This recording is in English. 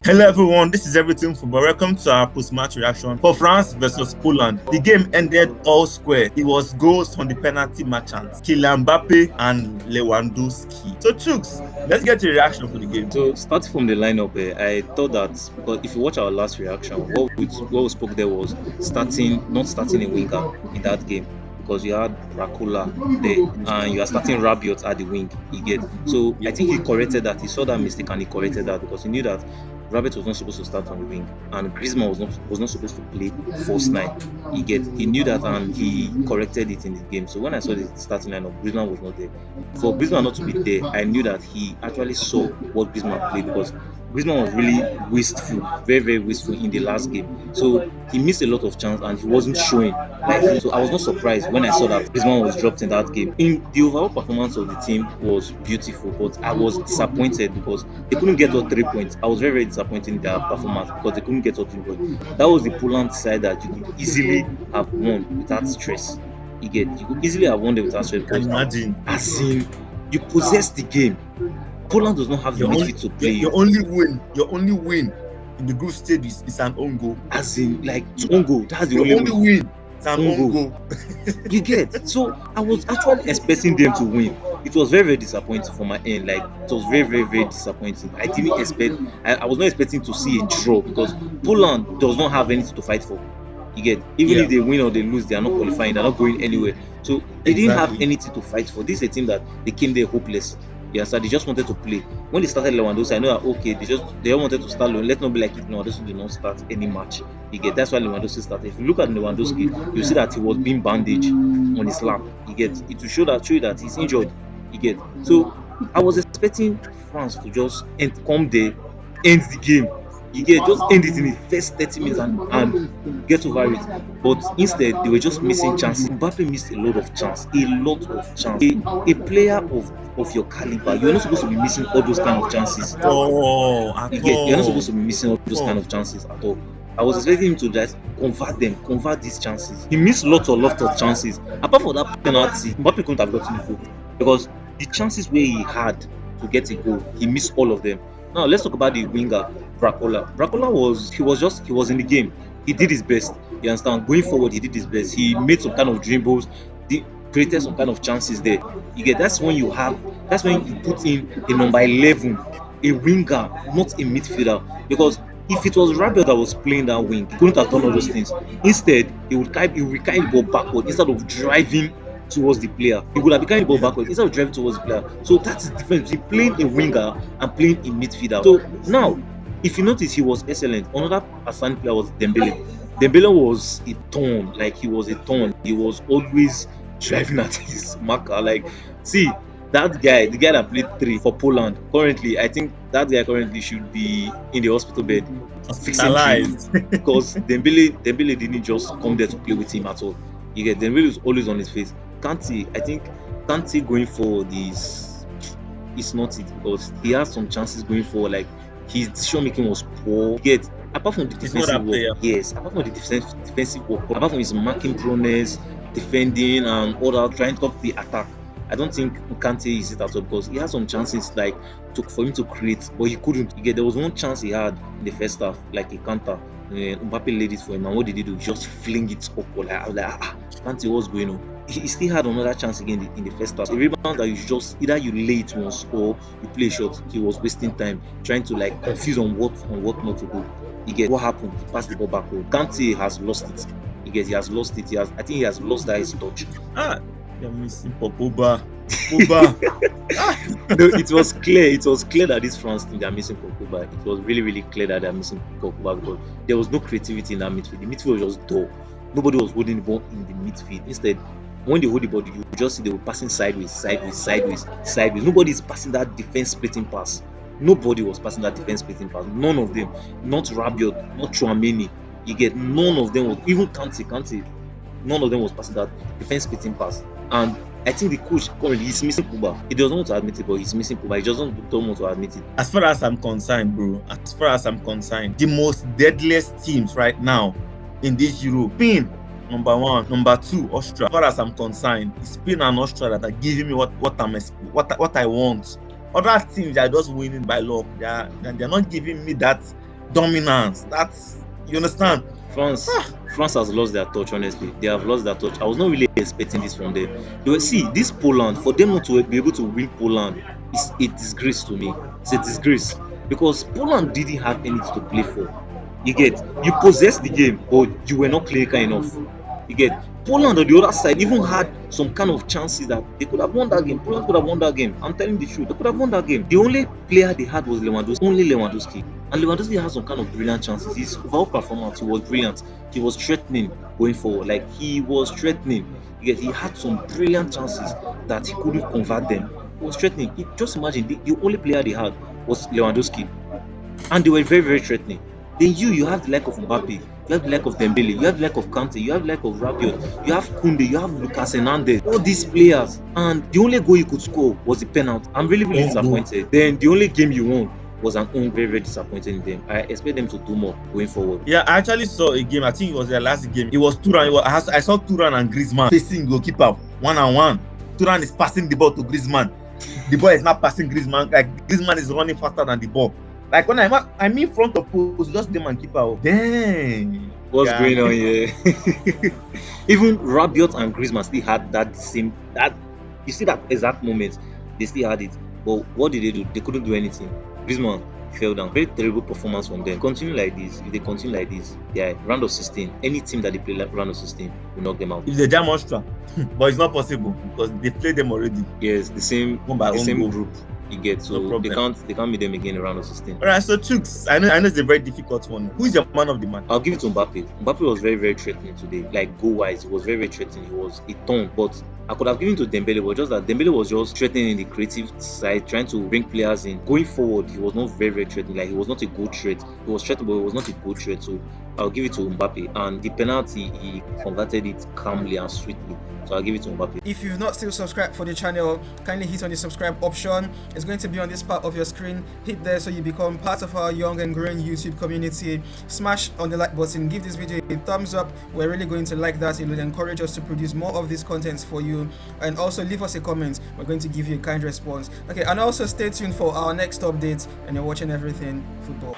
Hello everyone, this is Everything Football. Welcome to our post-match reaction for France versus Poland. The game ended all square. It was goals from the penalty merchants, MBAPPE and Lewandowski. So Chooks, let's get a reaction for the game. So starting from the lineup, I thought that because if you watch our last reaction, what we spoke there was not starting a winger in that game because you had Dracula there and you are starting Rabiot at the wing. You get so I think he corrected that. He saw that mistake and he corrected that because he knew that Rabiot was not supposed to start on the wing and Griezmann was not supposed to play false nine. He knew that and he corrected it in the game. So when I saw the starting lineup, Griezmann was not there. For Griezmann not to be there, I knew that he actually saw what Griezmann played because Griezmann was really wasteful, very, very wasteful in the last game. So he missed a lot of chance and he wasn't showing. So I was not surprised when I saw that Griezmann was dropped in that game. In the overall performance of the team was beautiful, but I was disappointed because they couldn't get all 3 points. I was very, very disappointed in their performance because they couldn't get all 3 points. That was the Poland side that you could easily have won without stress. You could easily have won them without stress because as in you possess the game. Poland does not have the midfield to play. Your only win in the group stage is an own goal. As in, like, own goal. That's the only win. It's an own goal. You get. So I was actually expecting them to win. It was very, very disappointing from my end. Like, it was very, very, very disappointing. I didn't expect. I was not expecting to see a draw because Poland does not have anything to fight for. You get. Even if they win or they lose, they are not qualifying. They are not going anywhere. So they didn't have anything to fight for. This is a team that they came there hopeless. So they just wanted to play. When they started Lewandowski, I know that okay, they all wanted to start. Let's not be like it. Lewandowski did not start any match. You get. That's why Lewandowski started. If you look at Lewandowski, you see that he was being bandaged on his lap. You get. It will show you that he's injured. You get. So I was expecting France to just come there, end the game. You get, just end it in the first 30 minutes and get over it. But instead, they were just missing chances. MBAPPE missed a lot of chance. A player of your caliber, you're not supposed to be missing all those kind of chances. You're not supposed to be missing all those kind of chances at all. I was expecting him to just convert these chances. He missed lots of chances. Apart from that penalty, MBAPPE couldn't have gotten the goal because the chances where he had to get a goal, he missed all of them. Now let's talk about the winger, Dracula. Dracula was in the game. He did his best. You understand? Going forward, he did his best. He made some kind of dribbles, created some kind of chances there. You get, that's when you put in a number 11, a winger, not a midfielder. Because if it was Rabiot that was playing that wing, he couldn't have done all those things. Instead, he would carry the ball backward instead of driving towards the player. He would have been carrying the ball backwards instead of driving towards the player. So that's the difference between playing a winger and playing a midfielder. So now, if you notice, he was excellent. Another assigned player was Dembele. Dembele was a thorn. He was always driving at his marker. See, that guy, the guy that played 3 for Poland, currently, I think that guy currently should be in the hospital bed. Hospitalized. Because Dembele didn't just come there to play with him at all. You get, Dembele is always on his face. Kante going forward is not it because he has some chances going forward. Like, his decision making was poor. Yet, apart from the defensive work, apart from the defensive work, apart from his marking proneness, defending and all that, trying to stop the attack, I don't think Kante is it at all because he had some chances for him to create, but he couldn't. There was one chance he had in the first half, like a counter. MBAPPE laid it for him, and what did he do? Just fling it up. I was like, Kante, what's going on? He still had another chance again in the first half. A rebound that you just either you lay it once or you play a shot. He was wasting time trying to confuse on what not to do. What happened? He passed the ball backward. Kante has lost it. He has lost it. I think he has lost that his touch. You're missing Pogba. No, it was clear that this France team, they are missing Pogba. It was really, really clear that they are missing Pogba because there was no creativity in that midfield. The midfield was just dull. Nobody was holding the ball in the midfield. Instead, when they hold the ball, you just see they were passing sideways. Nobody is passing that defense splitting pass. Nobody was passing that defense splitting pass. None of them. Not Rabiot, not Tchouaméni. None of them was, even Kante. None of them was passing that defense splitting pass. And I think the coach currently is missing Pogba. He doesn't want to admit it, but he's missing Pogba. He doesn't want to admit it. As far as I'm concerned, bro, the most deadliest teams right now in this Euro, Spain, number 1, number 2, Austria. As far as I'm concerned, it's Spain and Austria that are giving me what I want. Other teams are just winning by luck. They're not giving me that dominance. That's, you understand? France, France has lost their touch. Honestly, they have lost their touch. I was not really expecting this from them. They were, see, this Poland, for them not to be able to win Poland is a disgrace to me. It's a disgrace because Poland didn't have anything to play for. You get, you possessed the game, but you were not clinical enough. You get, Poland on the other side even had some kind of chances that they could have won that game. Poland could have won that game. I'm telling the truth, they could have won that game. The only player they had was Lewandowski, only Lewandowski. And Lewandowski had some kind of brilliant chances. His overall performance, he was brilliant. He was threatening going forward. Like, he was threatening. Yet he had some brilliant chances that he couldn't convert them. He was threatening. Just imagine, the only player they had was Lewandowski. And they were very, very threatening. Then you have the lack of Mbappe, you have the lack of Dembele, you have the lack of Kante, you have the lack of Rabiot, you have Koundé, you have Lucas Hernandez, all these players. And the only goal you could score was the penalty. I'm really, really disappointed. Then the only game you won was an own. Very, very disappointed in them. I expect them to do more going forward. Yeah, I actually saw a game. I think it was their last game. It was Turan. I saw Turan and Griezmann facing goalkeeper one-on-one. Turan is passing the ball to Griezmann. The ball is not passing Griezmann. Like, Griezmann is running faster than the ball. Like, when I'm in front of post, just them and keeper. Oh, dang. What's going on here? Even Rabiot and Griezmann still had that same, that you see that exact moment, they still had it. But what did they do? They couldn't do anything. Griezmann fell down. Very terrible performance from them. Continue like this. If they continue like this, yeah, round of 16. Any team that they play like round of 16 will knock them out. If they jam Austria, but it's not possible because they played them already. Yes, the same group. You get, so no, they can't meet them again in round of 16. All right, so Chooks, I know it's a very difficult one. Who is your man of the match? I'll give it to Mbappe. Mbappe was very, very threatening today. Like, goal wise, he was very, very threatening. He was a ton, but I could have given to Dembele, but just that Dembele was just threatening in the creative side, trying to bring players in. Going forward, he was not very, very threatening. Like, he was not a good threat. He was threatening, but he was not a good threat. So I'll give it to Mbappe. And the penalty, he converted it calmly and sweetly. So I'll give it to Mbappe. If you've not still subscribed for the channel, kindly hit on the subscribe option. It's going to be on this part of your screen. Hit there so you become part of our young and growing YouTube community. Smash on the like button. Give this video a thumbs up. We're really going to like that. It will encourage us to produce more of these contents for you. And also leave us a comment. We're going to give you a kind response. Okay, and also stay tuned for our next update. And you're watching Everything Football.